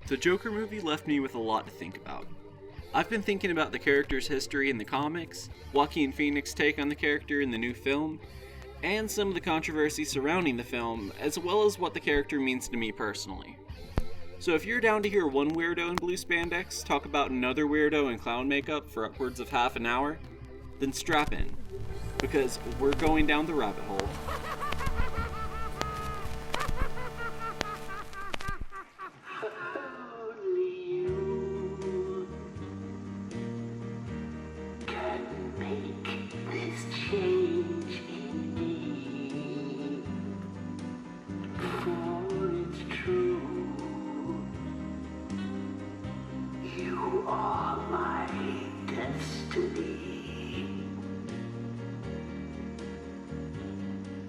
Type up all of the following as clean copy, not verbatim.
The Joker movie left me with a lot to think about. I've been thinking about the character's history in the comics, Joaquin Phoenix's take on the character in the new film, and some of the controversy surrounding the film, as well as what the character means to me personally. So if you're down to hear one weirdo in blue spandex talk about another weirdo in clown makeup for upwards of half an hour, then strap in, because we're going down the rabbit hole.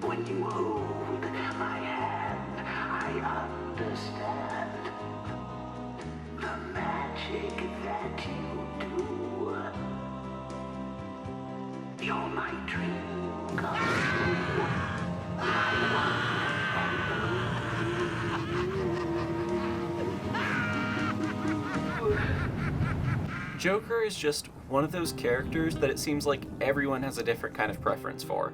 When you hold my hand, I understand the magic that you do. You're my dream come true. Joker is just one of those characters that it seems like everyone has a different kind of preference for.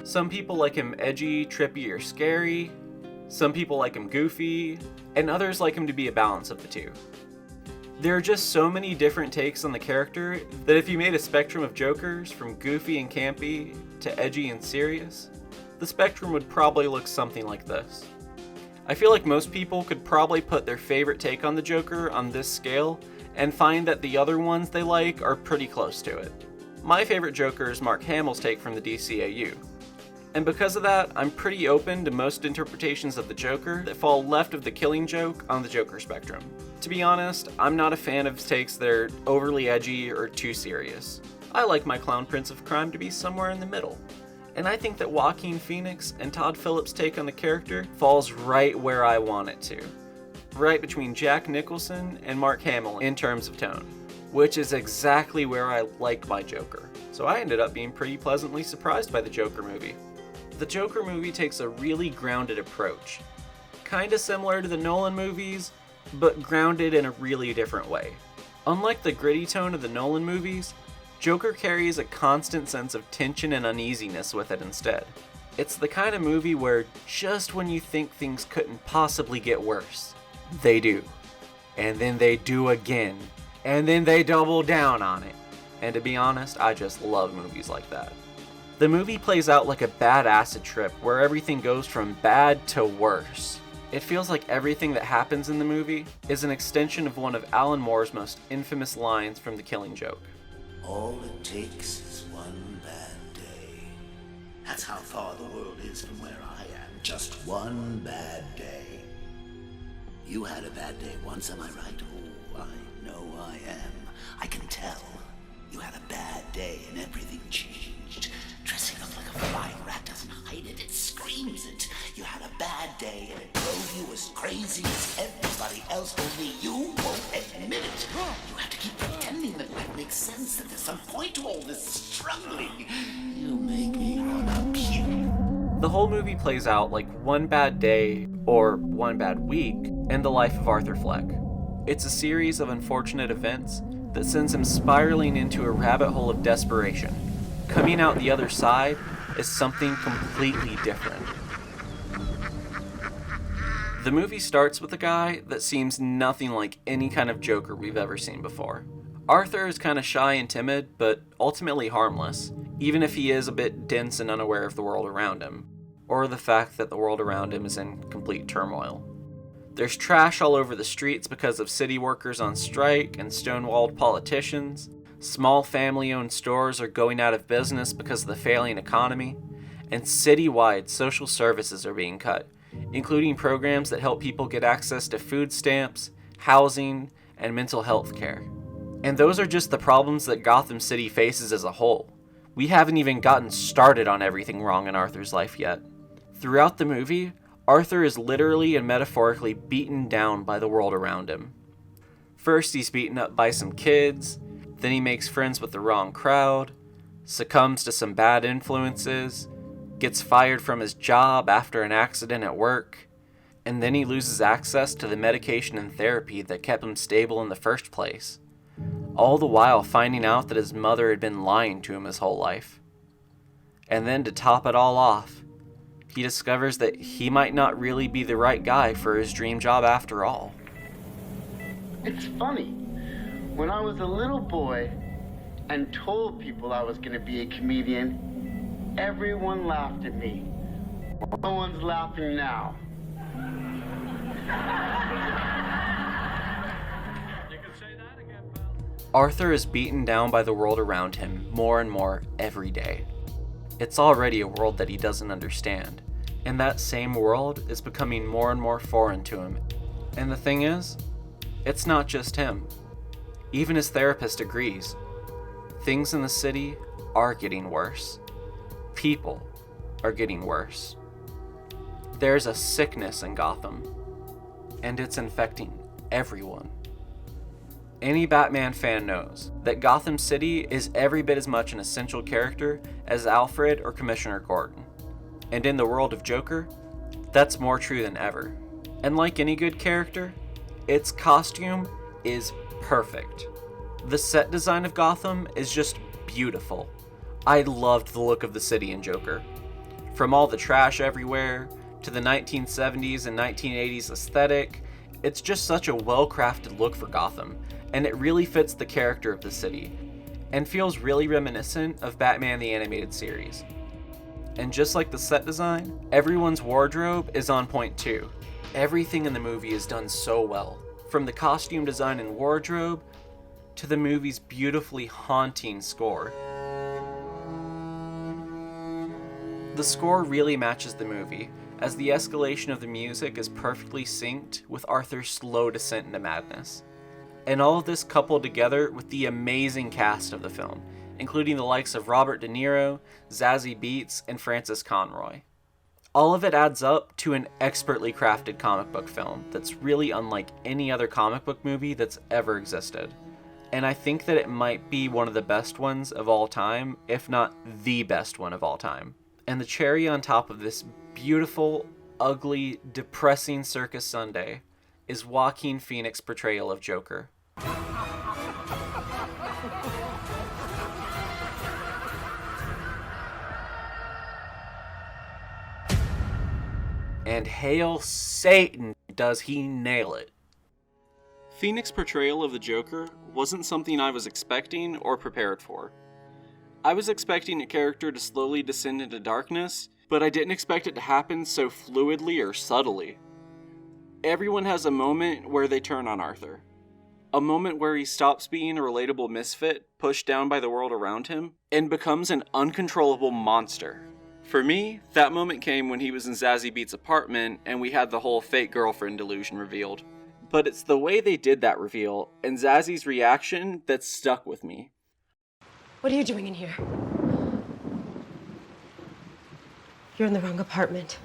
Some people like him edgy, trippy, or scary. Some people like him goofy, and others like him to be a balance of the two. There are just so many different takes on the character that if you made a spectrum of Jokers from goofy and campy to edgy and serious, the spectrum would probably look something like this. I feel like most people could probably put their favorite take on the Joker on this scale and find that the other ones they like are pretty close to it. My favorite Joker is Mark Hamill's take from the DCAU. And because of that, I'm pretty open to most interpretations of the Joker that fall left of the Killing Joke on the Joker spectrum. To be honest, I'm not a fan of takes that are overly edgy or too serious. I like my Clown Prince of Crime to be somewhere in the middle. And I think that Joaquin Phoenix and Todd Phillips' take on the character falls right where I want it to. Right between Jack Nicholson and Mark Hamill in terms of tone, which is exactly where I like my Joker. So I ended up being pretty pleasantly surprised by the Joker movie. The Joker movie takes a really grounded approach. Kinda similar to the Nolan movies, but grounded in a really different way. Unlike the gritty tone of the Nolan movies, Joker carries a constant sense of tension and uneasiness with it instead. It's the kind of movie where just when you think things couldn't possibly get worse, they do. And then they do again. And then they double down on it. And to be honest, I just love movies like that. The movie plays out like a bad acid trip where everything goes from bad to worse. It feels like everything that happens in the movie is an extension of one of Alan Moore's most infamous lines from The Killing Joke. All it takes is one bad day. That's how far the world is from where I am. Just one bad day. You had a bad day once, am I right? Oh, I know I am. I can tell. You had a bad day and everything changed. Dressing up like a flying rat doesn't hide it, it screams it. You had a bad day and it drove you as crazy as everybody else, only you won't admit it. You have to keep pretending that life makes sense, that there's some point to all this struggling. You make me wanna puke. The whole movie plays out like one bad day, or one bad week, in the life of Arthur Fleck. It's a series of unfortunate events that sends him spiraling into a rabbit hole of desperation. Coming out the other side is something completely different. The movie starts with a guy that seems nothing like any kind of Joker we've ever seen before. Arthur is kind of shy and timid, but ultimately harmless, even if he is a bit dense and unaware of the world around him, or the fact that the world around him is in complete turmoil. There's trash all over the streets because of city workers on strike and stonewalled politicians. Small family-owned stores are going out of business because of the failing economy, and citywide social services are being cut, including programs that help people get access to food stamps, housing, and mental health care. And those are just the problems that Gotham City faces as a whole. We haven't even gotten started on everything wrong in Arthur's life yet. Throughout the movie, Arthur is literally and metaphorically beaten down by the world around him. First, he's beaten up by some kids. Then he makes friends with the wrong crowd, succumbs to some bad influences, gets fired from his job after an accident at work, And then he loses access to the medication and therapy that kept him stable in the first place. All the while finding out that his mother had been lying to him his whole life. And then to top it all off, he discovers that he might not really be the right guy for his dream job after all. It's funny. When I was a little boy and told people I was going to be a comedian, everyone laughed at me. No one's laughing now. Arthur is beaten down by the world around him more and more every day. It's already a world that he doesn't understand, and that same world is becoming more and more foreign to him. And the thing is, it's not just him. Even his therapist agrees. Things in the city are getting worse. People are getting worse. There's a sickness in Gotham, and it's infecting everyone. Any Batman fan knows that Gotham City is every bit as much an essential character as Alfred or Commissioner Gordon. And in the world of Joker, that's more true than ever. And like any good character, its costume is perfect. The set design of Gotham is just beautiful. I loved the look of the city in Joker. From all the trash everywhere, to the 1970s and 1980s aesthetic, it's just such a well-crafted look for Gotham, and it really fits the character of the city, and feels really reminiscent of Batman the Animated Series. And just like the set design, everyone's wardrobe is on point too. Everything in the movie is done so well, from the costume design and wardrobe, to the movie's beautifully haunting score. The score really matches the movie, as the escalation of the music is perfectly synced with Arthur's slow descent into madness. And all of this coupled together with the amazing cast of the film, including the likes of Robert De Niro, Zazie Beetz, and Frances Conroy. All of it adds up to an expertly crafted comic book film that's really unlike any other comic book movie that's ever existed. And I think that it might be one of the best ones of all time, if not the best one of all time. And the cherry on top of this beautiful, ugly, depressing circus sundae is Joaquin Phoenix's portrayal of Joker. And hail Satan, does he nail it. Phoenix's portrayal of the Joker wasn't something I was expecting or prepared for. I was expecting a character to slowly descend into darkness, but I didn't expect it to happen so fluidly or subtly. Everyone has a moment where they turn on Arthur. A moment where he stops being a relatable misfit, pushed down by the world around him, and becomes an uncontrollable monster. For me, that moment came when he was in Zazie Beetz' apartment and we had the whole fake girlfriend delusion revealed. But it's the way they did that reveal, and Zazie's reaction, that stuck with me. What are you doing in here? You're in the wrong apartment.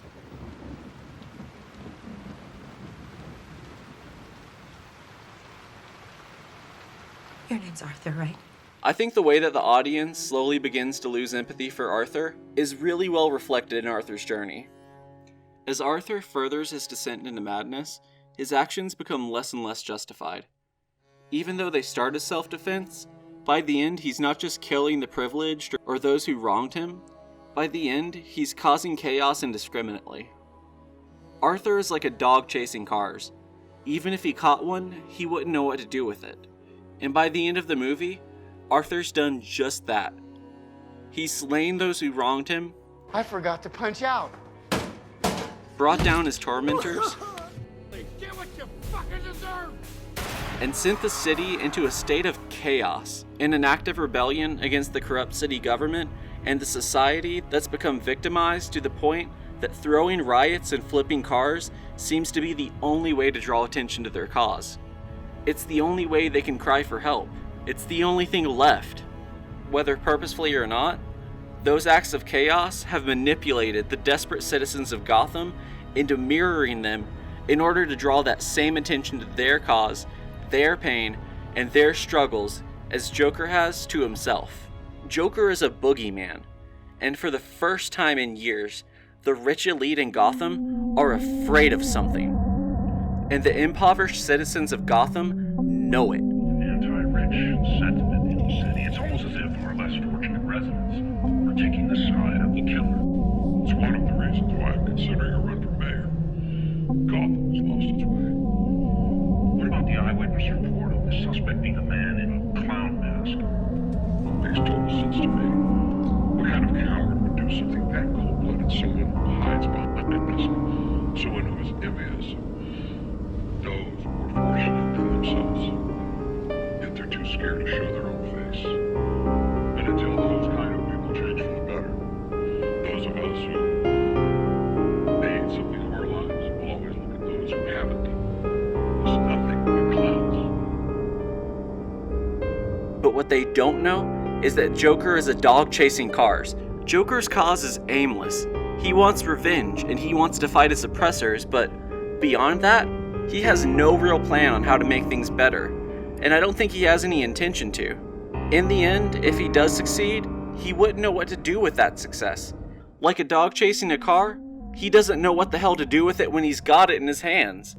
Your name's Arthur, right? I think the way that the audience slowly begins to lose empathy for Arthur is really well reflected in Arthur's journey. As Arthur furthers his descent into madness, his actions become less and less justified. Even though they start as self-defense, by the end he's not just killing the privileged or those who wronged him. By the end, he's causing chaos indiscriminately. Arthur is like a dog chasing cars. Even if he caught one, he wouldn't know what to do with it. And by the end of the movie, Arthur's done just that. He's slain those who wronged him. I forgot to punch out. Brought down his tormentors. Get what you fucking deserve. And sent the city into a state of chaos in an act of rebellion against the corrupt city government and the society that's become victimized to the point that throwing riots and flipping cars seems to be the only way to draw attention to their cause. It's the only way they can cry for help. It's the only thing left. Whether purposefully or not, those acts of chaos have manipulated the desperate citizens of Gotham into mirroring them in order to draw that same attention to their cause, their pain, and their struggles as Joker has to himself. Joker is a boogeyman, and for the first time in years, the rich elite in Gotham are afraid of something. And the impoverished citizens of Gotham know it. Anti-rich sentiment in the city. It's almost as if our less fortunate residents are taking the side of the killer. It's one of the reasons why I'm considering a run for mayor. Gotham's lost its way. What about the eyewitness report of the suspect being a man in a clown mask? Makes total sense to me. What kind of coward would do something that cold-blooded? Someone who hides behind this. Someone who is envious of those more fortunate than themselves. Yet they're too scared to show their own face. And until those kind of people change for the better, those of us who made something of our lives will always look at those who haven't. It's nothing but clouds. But what they don't know is that Joker is a dog chasing cars. Joker's cause is aimless. He wants revenge and he wants to fight his oppressors, but beyond that, he has no real plan on how to make things better, and I don't think he has any intention to. In the end, if he does succeed, he wouldn't know what to do with that success. Like a dog chasing a car, he doesn't know what the hell to do with it when he's got it in his hands,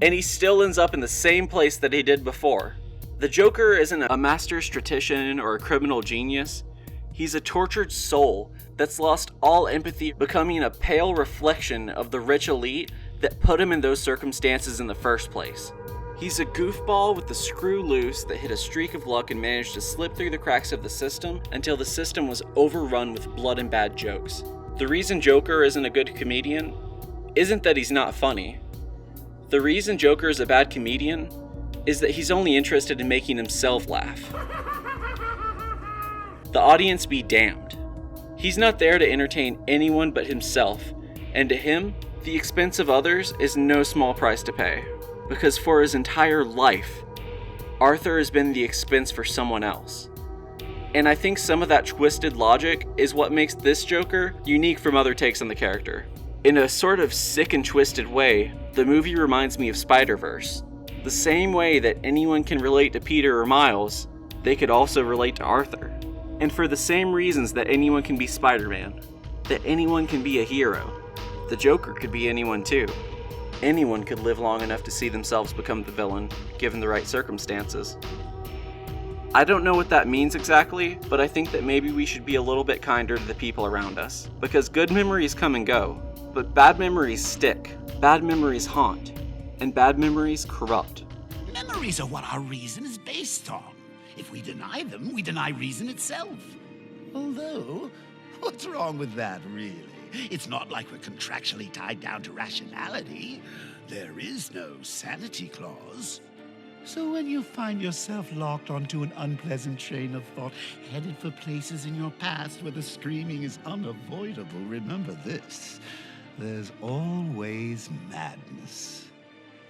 and he still ends up in the same place that he did before. The Joker isn't a master statistician or a criminal genius. He's a tortured soul that's lost all empathy, becoming a pale reflection of the rich elite that put him in those circumstances in the first place. He's a goofball with the screw loose that hit a streak of luck and managed to slip through the cracks of the system until the system was overrun with blood and bad jokes. The reason Joker isn't a good comedian isn't that he's not funny. The reason Joker is a bad comedian is that he's only interested in making himself laugh. The audience be damned. He's not there to entertain anyone but himself, and to him, the expense of others is no small price to pay, because for his entire life, Arthur has been the expense for someone else. And I think some of that twisted logic is what makes this Joker unique from other takes on the character. In a sort of sick and twisted way, the movie reminds me of Spider-Verse. The same way that anyone can relate to Peter or Miles, they could also relate to Arthur. And for the same reasons that anyone can be Spider-Man, that anyone can be a hero, the Joker could be anyone too. Anyone could live long enough to see themselves become the villain, given the right circumstances. I don't know what that means exactly, but I think that maybe we should be a little bit kinder to the people around us, because good memories come and go, but bad memories stick, bad memories haunt, and bad memories corrupt. Memories are what our reason is based on. If we deny them, we deny reason itself. Although, what's wrong with that, really? It's not like we're contractually tied down to rationality. There is no sanity clause. So when you find yourself locked onto an unpleasant train of thought, headed for places in your past where the screaming is unavoidable, remember this: there's always madness.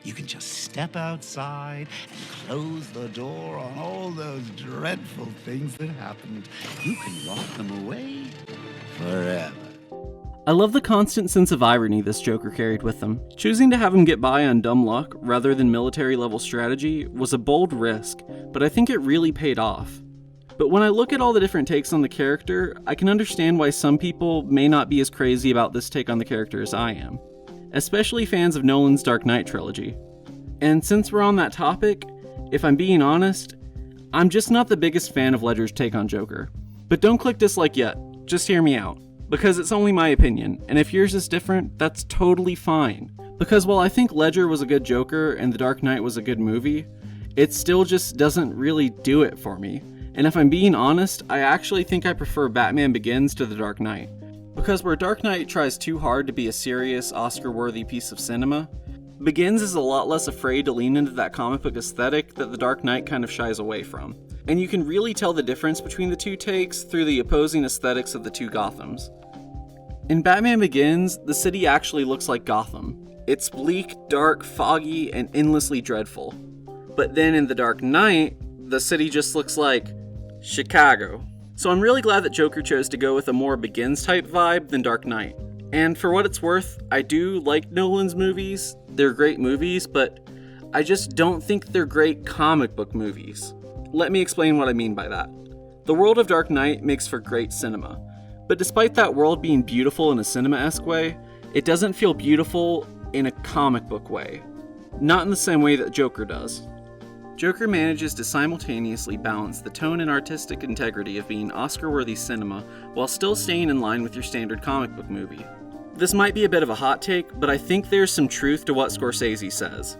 You can just step outside and close the door on all those dreadful things that happened. You can lock them away forever. I love the constant sense of irony this Joker carried with him. Choosing to have him get by on dumb luck rather than military-level strategy was a bold risk, but I think it really paid off. But when I look at all the different takes on the character, I can understand why some people may not be as crazy about this take on the character as I am, especially fans of Nolan's Dark Knight trilogy. And since we're on that topic, if I'm being honest, I'm just not the biggest fan of Ledger's take on Joker. But don't click dislike yet, just hear me out. Because it's only my opinion, and if yours is different, that's totally fine. Because while I think Ledger was a good Joker and The Dark Knight was a good movie, it still just doesn't really do it for me. And if I'm being honest, I actually think I prefer Batman Begins to The Dark Knight. Because where Dark Knight tries too hard to be a serious, Oscar-worthy piece of cinema, Begins is a lot less afraid to lean into that comic book aesthetic that The Dark Knight kind of shies away from. And you can really tell the difference between the two takes through the opposing aesthetics of the two Gothams. In Batman Begins, the city actually looks like Gotham. It's bleak, dark, foggy, and endlessly dreadful. But then in The Dark Knight, the city just looks like Chicago. So I'm really glad that Joker chose to go with a more Begins type vibe than Dark Knight. And for what it's worth, I do like Nolan's movies. They're great movies, but I just don't think they're great comic book movies. Let me explain what I mean by that. The world of Dark Knight makes for great cinema, but despite that world being beautiful in a cinema-esque way, It doesn't feel beautiful in a comic book way. Not in the same way that Joker does. Joker manages to simultaneously balance the tone and artistic integrity of being Oscar-worthy cinema while still staying in line with your standard comic book movie. This might be a bit of a hot take, but I think there's some truth to what Scorsese says.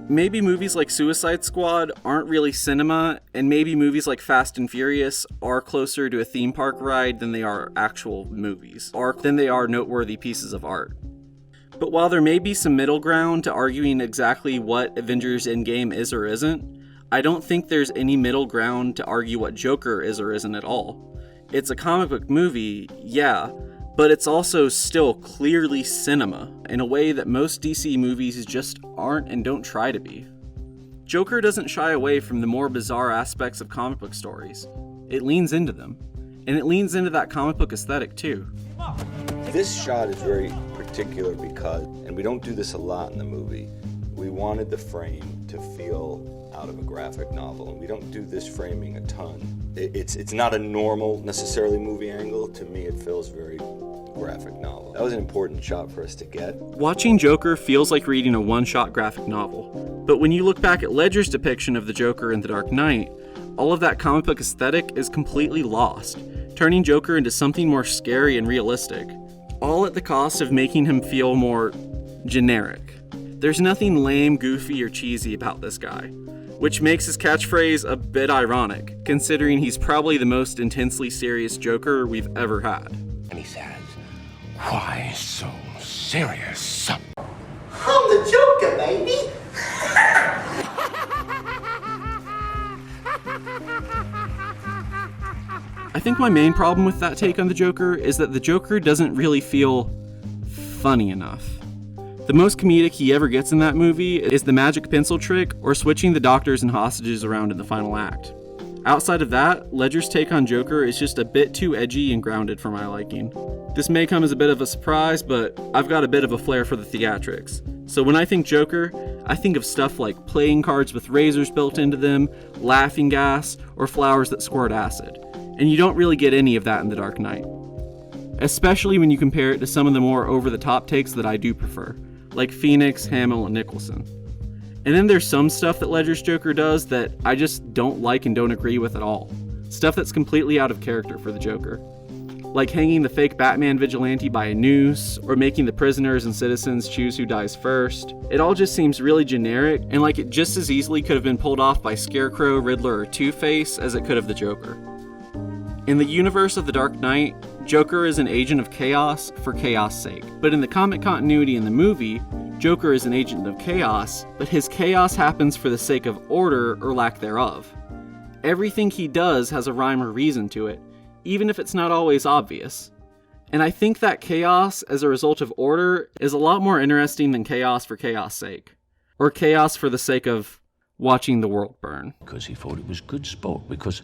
Maybe movies like Suicide Squad aren't really cinema, and maybe movies like Fast and Furious are closer to a theme park ride than they are actual movies, or than they are noteworthy pieces of art. But while there may be some middle ground to arguing exactly what Avengers Endgame is or isn't, I don't think there's any middle ground to argue what Joker is or isn't at all. It's a comic book movie, yeah, but it's also still clearly cinema, in a way that most DC movies just aren't and don't try to be. Joker doesn't shy away from the more bizarre aspects of comic book stories. It leans into them, and it leans into that comic book aesthetic too. This shot is very particular because, and we don't do this a lot in the movie, we wanted the frame to feel out of a graphic novel, and we don't do this framing a ton. It's not a normal, necessarily movie angle. To me, it feels very graphic novel. That was an important shot for us to get. Watching Joker feels like reading a one-shot graphic novel, but when you look back at Ledger's depiction of the Joker in The Dark Knight, all of that comic book aesthetic is completely lost, turning Joker into something more scary and realistic, all at the cost of making him feel more generic. There's nothing lame, goofy, or cheesy about this guy, which makes his catchphrase a bit ironic, considering he's probably the most intensely serious Joker we've ever had. And he says, "Why so serious?" I'm the Joker, baby! I think my main problem with that take on the Joker is that the Joker doesn't really feel funny enough. The most comedic he ever gets in that movie is the magic pencil trick or switching the doctors and hostages around in the final act. Outside of that, Ledger's take on Joker is just a bit too edgy and grounded for my liking. This may come as a bit of a surprise, but I've got a bit of a flair for the theatrics. So when I think Joker, I think of stuff like playing cards with razors built into them, laughing gas, or flowers that squirt acid. And you don't really get any of that in The Dark Knight. Especially when you compare it to some of the more over-the-top takes that I do prefer, like Phoenix, Hamill, and Nicholson. And then there's some stuff that Ledger's Joker does that I just don't like and don't agree with at all. Stuff that's completely out of character for the Joker. Like hanging the fake Batman vigilante by a noose, or making the prisoners and citizens choose who dies first. It all just seems really generic, and like it just as easily could have been pulled off by Scarecrow, Riddler, or Two-Face as it could have the Joker. In the universe of The Dark Knight, Joker is an agent of chaos for chaos' sake. But in the comic continuity in the movie, Joker is an agent of chaos, but his chaos happens for the sake of order or lack thereof. Everything he does has a rhyme or reason to it, even if it's not always obvious. And I think that chaos as a result of order is a lot more interesting than chaos for chaos' sake. Or chaos for the sake of watching the world burn. Because he thought it was good sport, because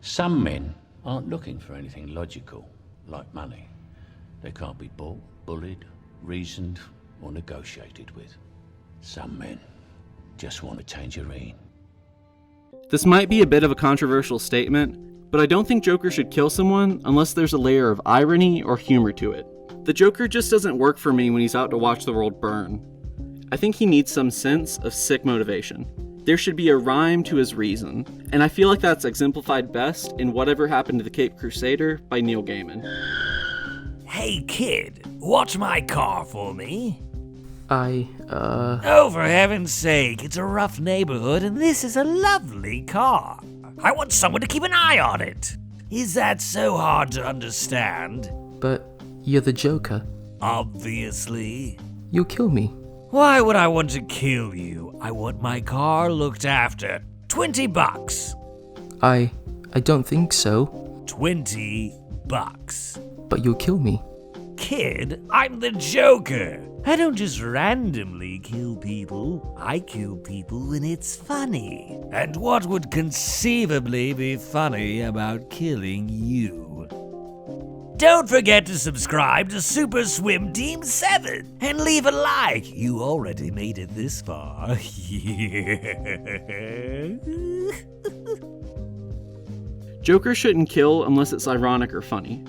some men aren't looking for anything logical, like money. They can't be bought, bullied, reasoned, or negotiated with. Some men just want a tangerine. This might be a bit of a controversial statement, but I don't think Joker should kill someone unless there's a layer of irony or humor to it. The Joker just doesn't work for me when he's out to watch the world burn. I think he needs some sense of sick motivation. There should be a rhyme to his reason, and I feel like that's exemplified best in Whatever Happened to the Caped Crusader by Neil Gaiman. Hey kid, watch my car for me. Oh, for heaven's sake, it's a rough neighborhood and this is a lovely car. I want someone to keep an eye on it. Is that so hard to understand? But you're the Joker. Obviously. You'll kill me. Why would I want to kill you? I want my car looked after. $20. I don't think so. $20. But you'll kill me. Kid, I'm the Joker. I don't just randomly kill people. I kill people when it's funny. And what would conceivably be funny about killing you? Don't forget to subscribe to Super Swim Team 7 and leave a like. You already made it this far. Joker shouldn't kill unless it's ironic or funny.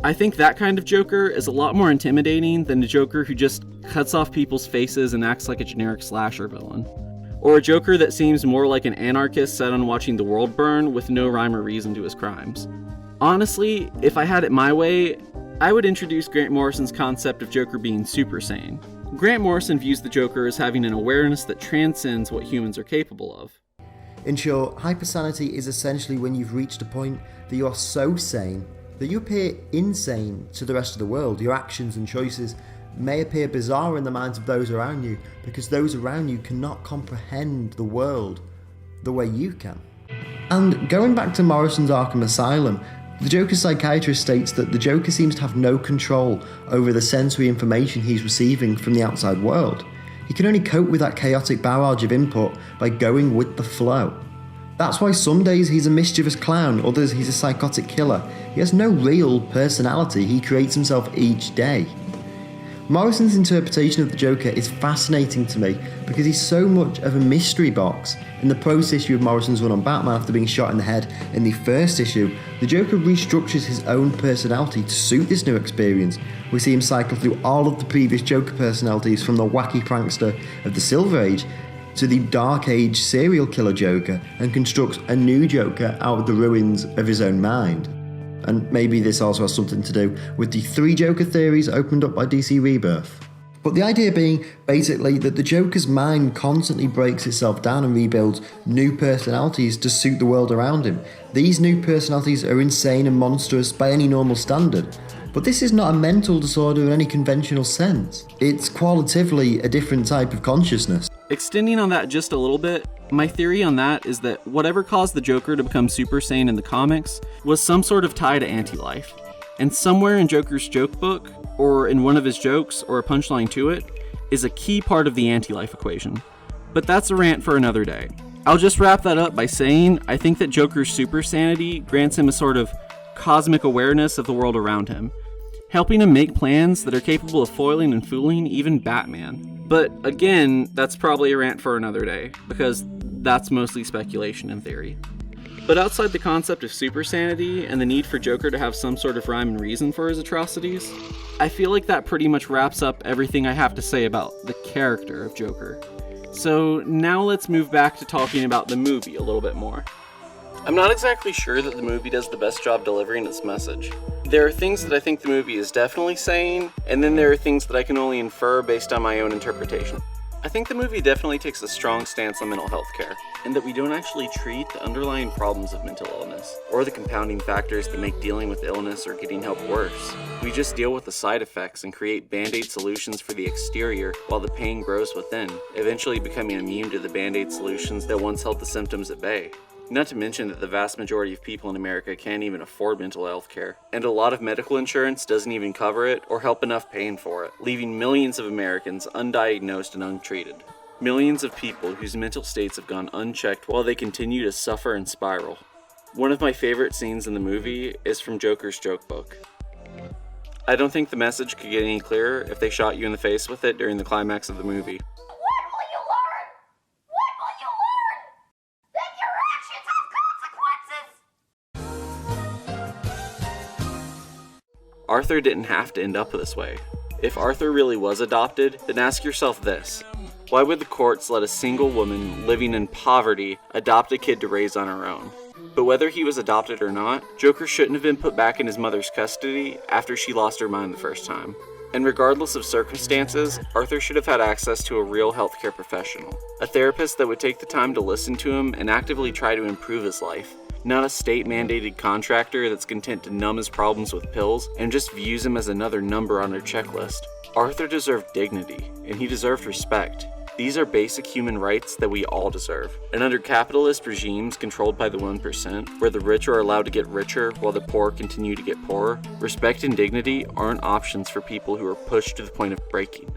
I think that kind of Joker is a lot more intimidating than a Joker who just cuts off people's faces and acts like a generic slasher villain. Or a Joker that seems more like an anarchist set on watching the world burn with no rhyme or reason to his crimes. Honestly, if I had it my way, I would introduce Grant Morrison's concept of Joker being super-sane. Grant Morrison views the Joker as having an awareness that transcends what humans are capable of. In short, hyper-sanity is essentially when you've reached a point that you are so sane that you appear insane to the rest of the world. Your actions and choices may appear bizarre in the minds of those around you because those around you cannot comprehend the world the way you can. And going back to Morrison's Arkham Asylum, the Joker's psychiatrist states that the Joker seems to have no control over the sensory information he's receiving from the outside world. He can only cope with that chaotic barrage of input by going with the flow. That's why some days he's a mischievous clown, others he's a psychotic killer. He has no real personality, he creates himself each day. Morrison's interpretation of the Joker is fascinating to me because he's so much of a mystery box. In the post-issue of Morrison's run on Batman after being shot in the head in the first issue, the Joker restructures his own personality to suit this new experience. We see him cycle through all of the previous Joker personalities from the wacky prankster of the Silver Age to the Dark Age serial killer Joker and constructs a new Joker out of the ruins of his own mind. And maybe this also has something to do with the 3 Joker theories opened up by DC Rebirth. But the idea being basically that the Joker's mind constantly breaks itself down and rebuilds new personalities to suit the world around him. These new personalities are insane and monstrous by any normal standard. But this is not a mental disorder in any conventional sense. It's qualitatively a different type of consciousness. Extending on that just a little bit, my theory on that is that whatever caused the Joker to become super sane in the comics was some sort of tie to anti-life. And somewhere in Joker's joke book, or in one of his jokes, or a punchline to it, is a key part of the anti-life equation. But that's a rant for another day. I'll just wrap that up by saying I think that Joker's super-sanity grants him a sort of cosmic awareness of the world around him, helping him make plans that are capable of foiling and fooling even Batman. But again, that's probably a rant for another day, because that's mostly speculation and theory. But outside the concept of super-sanity and the need for Joker to have some sort of rhyme and reason for his atrocities, I feel like that pretty much wraps up everything I have to say about the character of Joker. So now let's move back to talking about the movie a little bit more. I'm not exactly sure that the movie does the best job delivering its message. There are things that I think the movie is definitely saying, and then there are things that I can only infer based on my own interpretation. I think the movie definitely takes a strong stance on mental health care, and that we don't actually treat the underlying problems of mental illness, or the compounding factors that make dealing with illness or getting help worse. We just deal with the side effects and create band-aid solutions for the exterior while the pain grows within, eventually becoming immune to the band-aid solutions that once held the symptoms at bay. Not to mention that the vast majority of people in America can't even afford mental health care, and a lot of medical insurance doesn't even cover it or help enough paying for it, leaving millions of Americans undiagnosed and untreated. Millions of people whose mental states have gone unchecked while they continue to suffer and spiral. One of my favorite scenes in the movie is from Joker's joke book. I don't think the message could get any clearer if they shot you in the face with it during the climax of the movie. Arthur didn't have to end up this way. If Arthur really was adopted, then ask yourself this. Why would the courts let a single woman living in poverty adopt a kid to raise on her own? But whether he was adopted or not, Joker shouldn't have been put back in his mother's custody after she lost her mind the first time. And regardless of circumstances, Arthur should have had access to a real healthcare professional. A therapist that would take the time to listen to him and actively try to improve his life. Not a state-mandated contractor that's content to numb his problems with pills and just views him as another number on their checklist. Arthur deserved dignity, and he deserved respect. These are basic human rights that we all deserve. And under capitalist regimes controlled by the 1%, where the rich are allowed to get richer while the poor continue to get poorer, respect and dignity aren't options for people who are pushed to the point of breaking.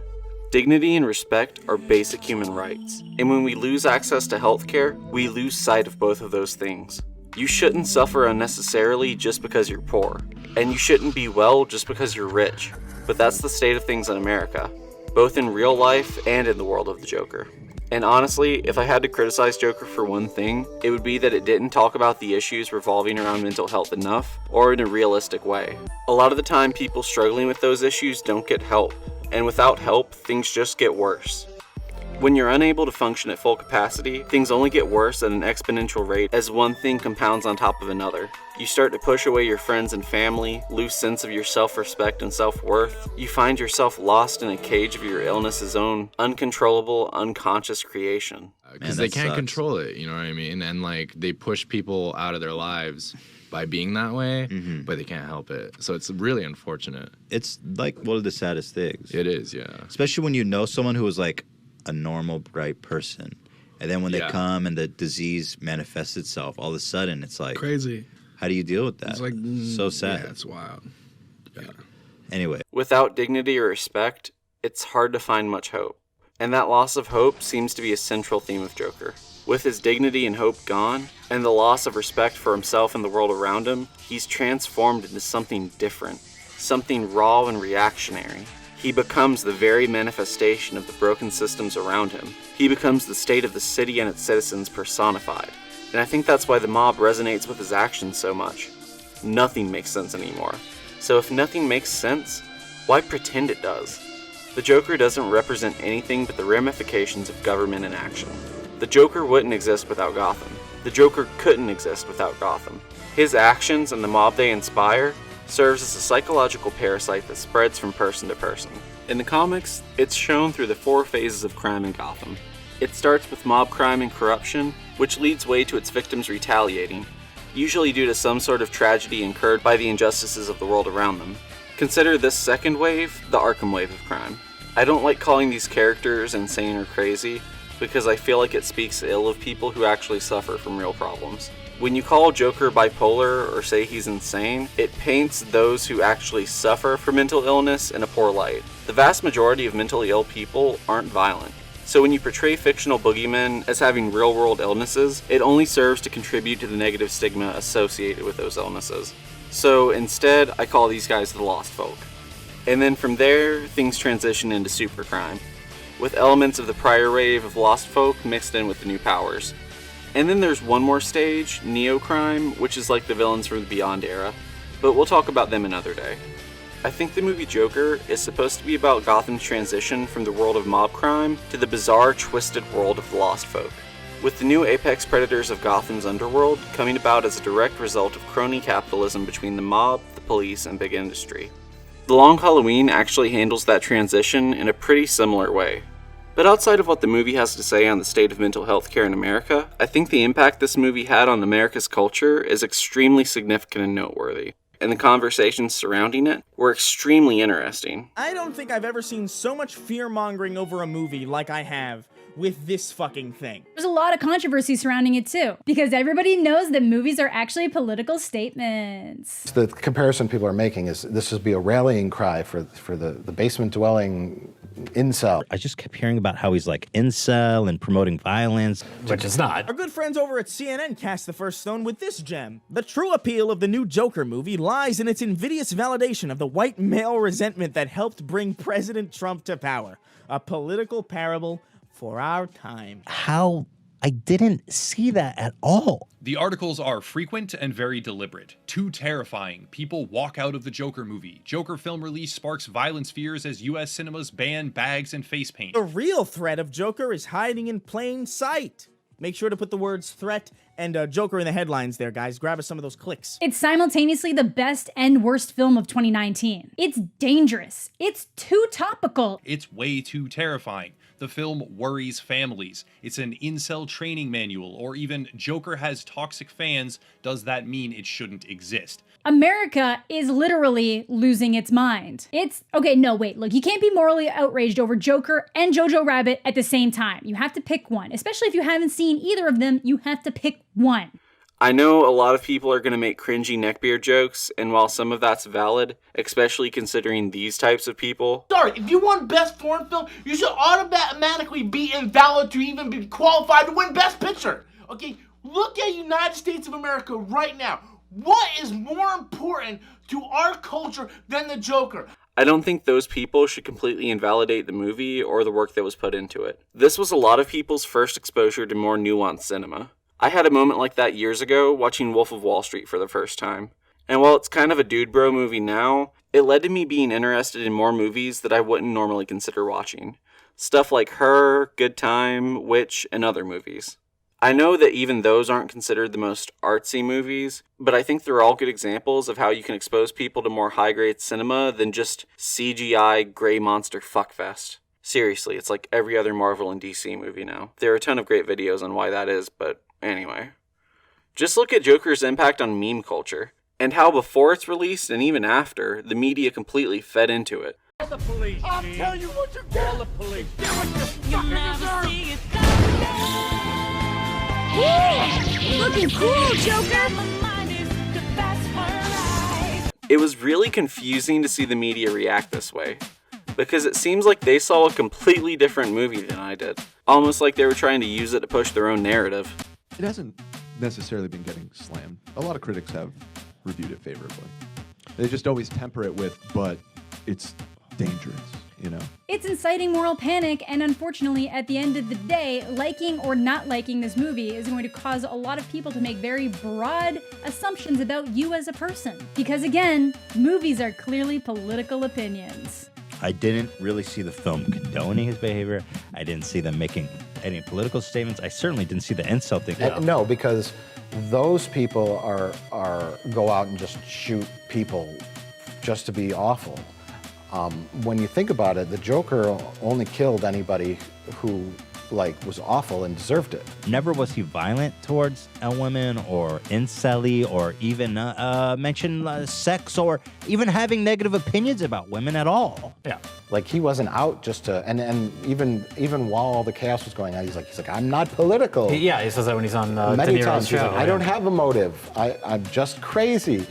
Dignity and respect are basic human rights. And when we lose access to healthcare, we lose sight of both of those things. You shouldn't suffer unnecessarily just because you're poor. And you shouldn't be well just because you're rich. But that's the state of things in America, both in real life and in the world of the Joker. And honestly, if I had to criticize Joker for one thing, it would be that it didn't talk about the issues revolving around mental health enough, or in a realistic way. A lot of the time, people struggling with those issues don't get help, and without help, things just get worse. When you're unable to function at full capacity, things only get worse at an exponential rate as one thing compounds on top of another. You start to push away your friends and family, lose sense of your self-respect and self-worth. You find yourself lost in a cage of your illness's own uncontrollable, unconscious creation. Because they can't control it, you know what I mean? And like they push people out of their lives by being that way, but they can't help it. So it's really unfortunate. It's like one of the saddest things. It is, yeah. Especially when you know someone who is like a normal, bright person. And then when they come and the disease manifests itself, all of a sudden it's like... Crazy. How do you deal with that? It's like... so sad. Yeah, it's wild. Yeah. Anyway. Without dignity or respect, it's hard to find much hope. And that loss of hope seems to be a central theme of Joker. With his dignity and hope gone, and the loss of respect for himself and the world around him, he's transformed into something different. Something raw and reactionary. He becomes the very manifestation of the broken systems around him. He becomes the state of the city and its citizens personified. And I think that's why the mob resonates with his actions so much. Nothing makes sense anymore. So if nothing makes sense, why pretend it does? The Joker doesn't represent anything but the ramifications of government and action. The Joker wouldn't exist without Gotham. The Joker couldn't exist without Gotham. His actions and the mob they inspire serves as a psychological parasite that spreads from person to person. In the comics, it's shown through the 4 phases of crime in Gotham. It starts with mob crime and corruption, which leads way to its victims retaliating, usually due to some sort of tragedy incurred by the injustices of the world around them. Consider this second wave the Arkham wave of crime. I don't like calling these characters insane or crazy, because I feel like it speaks ill of people who actually suffer from real problems. When you call Joker bipolar or say he's insane, it paints those who actually suffer from mental illness in a poor light. The vast majority of mentally ill people aren't violent. So when you portray fictional boogeymen as having real-world illnesses, it only serves to contribute to the negative stigma associated with those illnesses. So instead, I call these guys the Lost Folk. And then from there, things transition into supercrime, with elements of the prior wave of Lost Folk mixed in with the new powers. And then there's one more stage, Neocrime, which is like the villains from the Beyond era, but we'll talk about them another day. I think the movie Joker is supposed to be about Gotham's transition from the world of mob crime to the bizarre, twisted world of the Lost Folk, with the new apex predators of Gotham's underworld coming about as a direct result of crony capitalism between the mob, the police, and big industry. The Long Halloween actually handles that transition in a pretty similar way. But outside of what the movie has to say on the state of mental health care in America, I think the impact this movie had on America's culture is extremely significant and noteworthy, and the conversations surrounding it were extremely interesting. I don't think I've ever seen so much fear-mongering over a movie like I have with this fucking thing. There's a lot of controversy surrounding it too, because everybody knows that movies are actually political statements. The comparison people are making is this would be a rallying cry for the basement-dwelling incel. I just kept hearing about how he's like incel and promoting violence. Which is not. Our good friends over at CNN cast the first stone with this gem. The true appeal of the new Joker movie lies in its invidious validation of the white male resentment that helped bring President Trump to power. A political parable for our time. How? I didn't see that at all. The articles are frequent and very deliberate. Too terrifying. People walk out of the Joker movie. Joker film release sparks violence fears as US cinemas ban bags and face paint. The real threat of Joker is hiding in plain sight. Make sure to put the words threat and Joker in the headlines there, guys. Grab us some of those clicks. It's simultaneously the best and worst film of 2019. It's dangerous. It's too topical. It's way too terrifying. The film worries families. It's an incel training manual, or even Joker has toxic fans. Does that mean it shouldn't exist? America is literally losing its mind. Okay, no, wait, look, you can't be morally outraged over Joker and Jojo Rabbit at the same time. You have to pick one. Especially if you haven't seen either of them, you have to pick one. I know a lot of people are going to make cringy neckbeard jokes, and while some of that's valid, especially considering these types of people... Sorry, if you won Best Foreign Film, you should automatically be invalid to even be qualified to win Best Picture. Okay, look at United States of America right now. What is more important to our culture than the Joker? I don't think those people should completely invalidate the movie or the work that was put into it. This was a lot of people's first exposure to more nuanced cinema. I had a moment like that years ago watching Wolf of Wall Street for the first time. And while it's kind of a dude bro movie now, it led to me being interested in more movies that I wouldn't normally consider watching. Stuff like Her, Good Time, Witch, and other movies. I know that even those aren't considered the most artsy movies, but I think they're all good examples of how you can expose people to more high-grade cinema than just CGI gray monster fuckfest. Seriously, it's like every other Marvel and DC movie now. There are a ton of great videos on why that is, but anyway. Just look at Joker's impact on meme culture, and how before its release and even after, the media completely fed into it. Call the police, I'll tell you what you get. Call the police. Do what you fucking deserve. Looking cool, Joker! It was really confusing to see the media react this way, because it seems like they saw a completely different movie than I did. Almost like they were trying to use it to push their own narrative. It hasn't necessarily been getting slammed. A lot of critics have reviewed it favorably. They just always temper it with, but it's dangerous, you know? It's inciting moral panic, and unfortunately, at the end of the day, liking or not liking this movie is going to cause a lot of people to make very broad assumptions about you as a person. Because again, movies are clearly political opinions. I didn't really see the film condoning his behavior. I didn't see them making any political statements. I certainly didn't see the incel thing. No, because those people are go out and just shoot people just to be awful. When you think about it, the Joker only killed anybody who was awful and deserved it. Never was he violent towards a woman or incel-y or even mention sex or even having negative opinions about women at all. Yeah. Like he wasn't out just to, and even while all the chaos was going on, he's like, I'm not political. He says that when he's on many De Niro's times. He's show. like, I don't have a motive. I'm just crazy.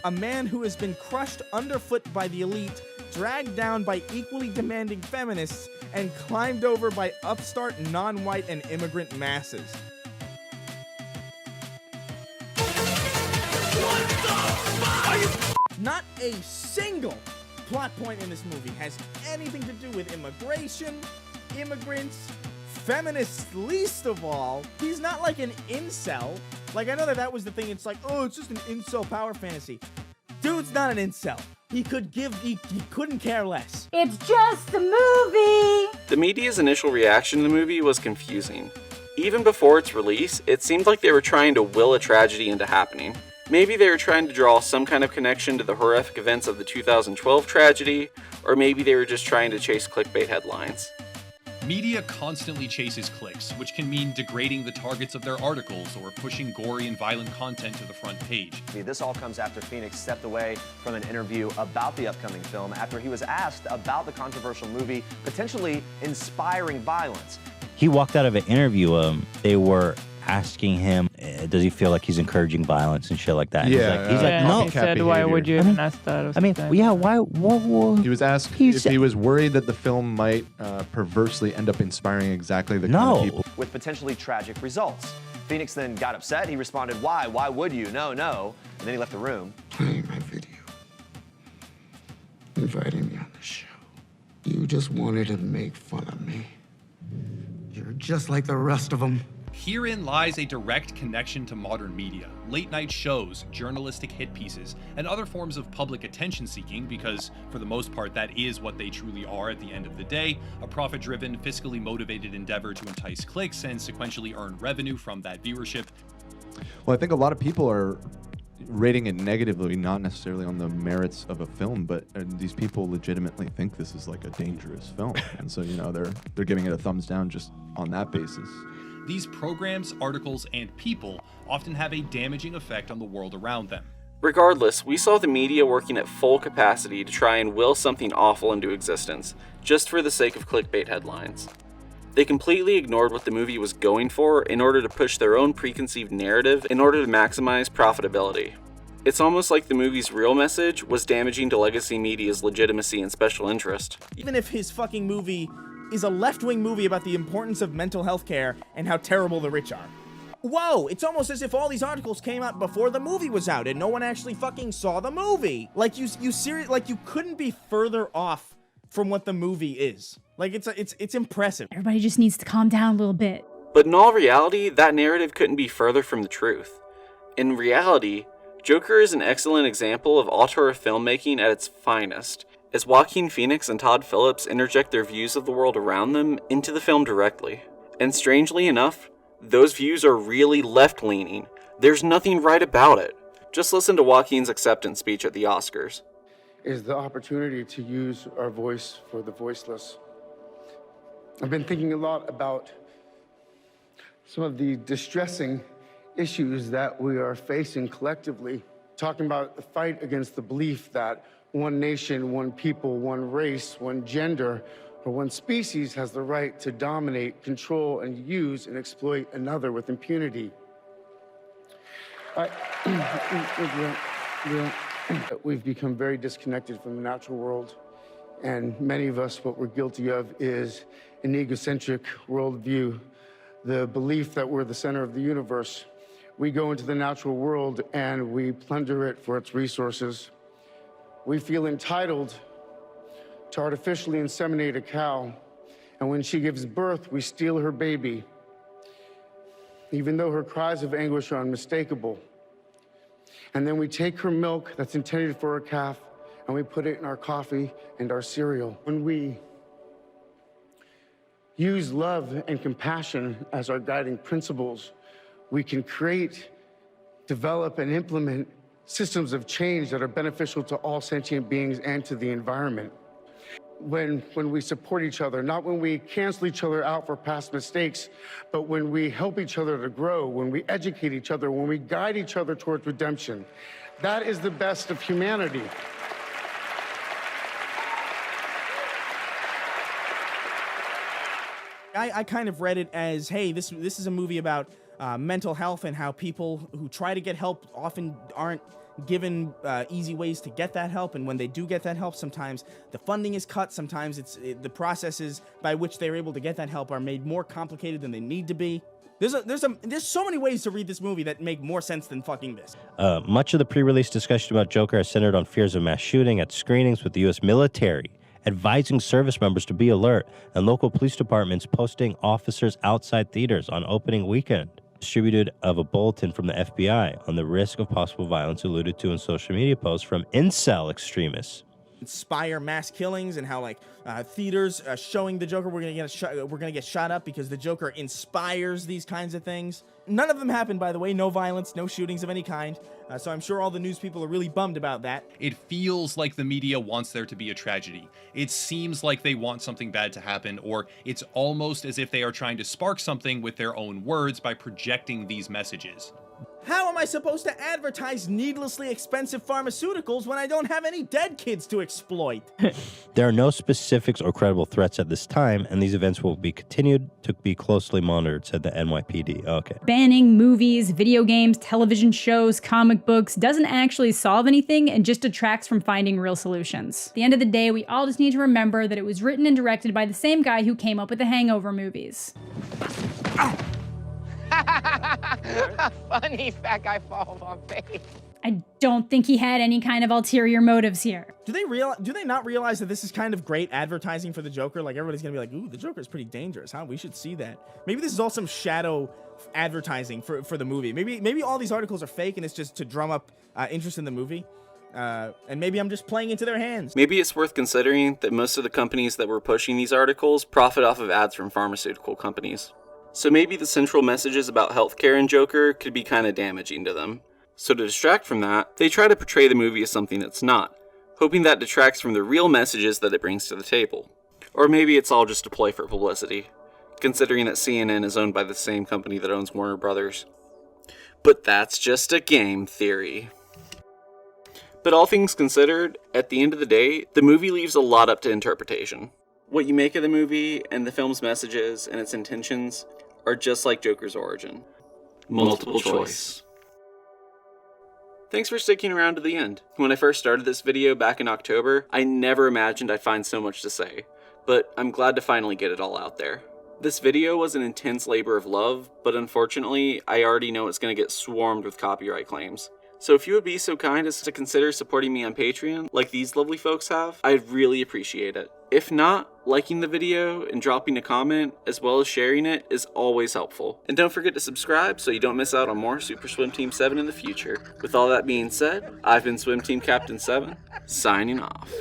A man who has been crushed underfoot by the elite, dragged down by equally demanding feminists, and climbed over by upstart non-white and immigrant masses. Not a single plot point in this movie has anything to do with immigration, immigrants, feminists least of all. He's not like an incel. Like, I know that was the thing. It's like, oh, it's just an incel power fantasy. Dude's not an incel. He couldn't care less. It's just a movie! The media's initial reaction to the movie was confusing. Even before its release, it seemed like they were trying to will a tragedy into happening. Maybe they were trying to draw some kind of connection to the horrific events of the 2012 tragedy, or maybe they were just trying to chase clickbait headlines. Media constantly chases clicks, which can mean degrading the targets of their articles or pushing gory and violent content to the front page. This all comes after Phoenix stepped away from an interview about the upcoming film after he was asked about the controversial movie potentially inspiring violence. He walked out of an interview. They were asking him, does he feel like he's encouraging violence and shit like that? And he's like, no. He said, why would you even ask that? Why? He was asked if he was worried that the film might perversely end up inspiring exactly the kind of people. With potentially tragic results. Phoenix then got upset. He responded, why? Why would you? No. And then he left the room. Playing my video. Inviting me on the show. You just wanted to make fun of me. You're just like the rest of them. Herein lies a direct connection to modern media, late-night shows, journalistic hit pieces, and other forms of public attention-seeking because, for the most part, that is what they truly are at the end of the day, a profit-driven, fiscally motivated endeavor to entice clicks and sequentially earn revenue from that viewership. Well, I think a lot of people are rating it negatively, not necessarily on the merits of a film, but these people legitimately think this is like a dangerous film. And so, they're giving it a thumbs down just on that basis. These programs, articles, and people often have a damaging effect on the world around them. Regardless, we saw the media working at full capacity to try and will something awful into existence, just for the sake of clickbait headlines. They completely ignored what the movie was going for in order to push their own preconceived narrative in order to maximize profitability. It's almost like the movie's real message was damaging to legacy media's legitimacy and special interest. Even if his fucking movie is a left-wing movie about the importance of mental health care and how terrible the rich are. whoa, it's almost as if all these articles came out before the movie was out and no one actually fucking saw the movie. Like you couldn't be further off from what the movie is. Like it's impressive. Everybody just needs to calm down a little bit. But in all reality, that narrative couldn't be further from the truth. In reality, Joker is an excellent example of auteur filmmaking at its finest, as Joaquin Phoenix and Todd Phillips interject their views of the world around them into the film directly. And strangely enough, those views are really left-leaning. There's nothing right about it. Just listen to Joaquin's acceptance speech at the Oscars. Is the opportunity to use our voice for the voiceless. I've been thinking a lot about some of the distressing issues that we are facing collectively, talking about the fight against the belief that one nation, one people, one race, one gender, or one species has the right to dominate, control, and use and exploit another with impunity. We've become very disconnected from the natural world, and many of us, what we're guilty of is an egocentric worldview, the belief that we're the center of the universe. We go into the natural world and we plunder it for its resources. We feel entitled to artificially inseminate a cow, and when she gives birth, we steal her baby, even though her cries of anguish are unmistakable. And then we take her milk that's intended for a calf, and we put it in our coffee and our cereal. When we use love and compassion as our guiding principles, we can create, develop, and implement systems of change that are beneficial to all sentient beings and to the environment. When we support each other, not when we cancel each other out for past mistakes, but when we help each other to grow, when we educate each other, when we guide each other towards redemption, that is the best of humanity. I kind of read it as, hey, this is a movie about mental health and how people who try to get help often aren't given easy ways to get that help, and when they do get that help, sometimes the funding is cut, sometimes the processes by which they're able to get that help are made more complicated than they need to be. There's so many ways to read this movie that make more sense than fucking this. Much of the pre-release discussion about Joker is centered on fears of mass shooting at screenings, with the U.S. military advising service members to be alert, and local police departments posting officers outside theaters on opening weekend. Distributed of a bulletin from the FBI on the risk of possible violence alluded to in social media posts from incel extremists. Inspire mass killings, and how theaters showing the Joker, we're gonna get shot up because the Joker inspires these kinds of things. None of them happened, by the way. No violence, no shootings of any kind. So I'm sure all the news people are really bummed about that. It feels like the media wants there to be a tragedy. It seems like they want something bad to happen, or it's almost as if they are trying to spark something with their own words by projecting these messages. How am I supposed to advertise needlessly expensive pharmaceuticals when I don't have any dead kids to exploit? There are no specifics or credible threats at this time, and these events will be continued to be closely monitored, said the NYPD. Okay. Banning movies, video games, television shows, comic books doesn't actually solve anything and just detracts from finding real solutions. At the end of the day, we all just need to remember that it was written and directed by the same guy who came up with the Hangover movies. Funny fat guy falls on face. I don't think he had any kind of ulterior motives here. Do they not realize that this is kind of great advertising for the Joker? Like, everybody's gonna be like, ooh, the Joker is pretty dangerous, huh? We should see that. Maybe this is all some shadow advertising for the movie. Maybe all these articles are fake and it's just to drum up interest in the movie. And maybe I'm just playing into their hands. Maybe it's worth considering that most of the companies that were pushing these articles profit off of ads from pharmaceutical companies. So maybe the central messages about healthcare in Joker could be kind of damaging to them. So to distract from that, they try to portray the movie as something it's not, hoping that detracts from the real messages that it brings to the table. Or maybe it's all just a ploy for publicity, considering that CNN is owned by the same company that owns Warner Brothers. But that's just a game theory. But all things considered, at the end of the day, the movie leaves a lot up to interpretation. What you make of the movie and the film's messages and its intentions are just like Joker's origin. Multiple choice. Thanks for sticking around to the end. When I first started this video back in October, I never imagined I'd find so much to say, but I'm glad to finally get it all out there. This video was an intense labor of love, but unfortunately, I already know it's going to get swarmed with copyright claims. So if you would be so kind as to consider supporting me on Patreon, like these lovely folks have, I'd really appreciate it. If not, liking the video and dropping a comment, as well as sharing it, is always helpful. And don't forget to subscribe so you don't miss out on more Super Swim Team 7 in the future. With all that being said, I've been Swim Team Captain 7, signing off.